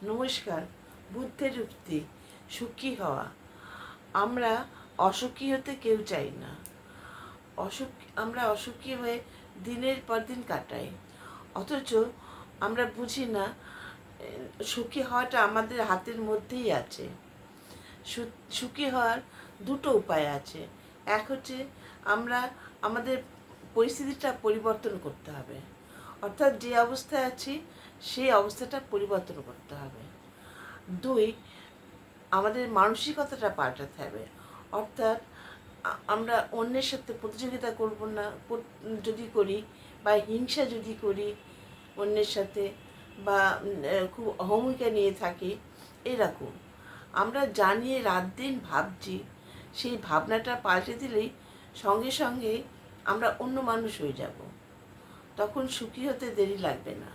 নমস্কার। বুদ্ধের উক্তি সুখী হওয়া। আমরা অসুখী হতে কেউ চাই না। আমরা অসুখী হয়ে দিনের পর দিন কাটাই, অথচ আমরা বুঝি না সুখী হওয়াটা আমাদের হাতের মধ্যেই আছে। সুখী হওয়ার দুটো উপায় আছে। এক হচ্ছে আমরা আমাদের পরিস্থিতিটা পরিবর্তন করতে হবে, অর্থাৎ যে অবস্থায় আছি সেই অবস্থাটা পরিবর্তন করতে হবে। দুই, আমাদের মানসিকতাটা পাল্টাতে হবে, অর্থাৎ আমরা অন্যের সাথে প্রতিযোগিতা করব না। যদি করি বা হিংসা যদি করি অন্যের সাথে, বা খুব অহমিকা নিয়ে থাকি, এরকম আমরা জানিয়ে রাত দিন ভাবছি, সেই ভাবনাটা পাল্টে দিলেই সঙ্গে সঙ্গে আমরা অন্য মানুষ হয়ে যাব। তখন সুখী হতে দেরি লাগবে না।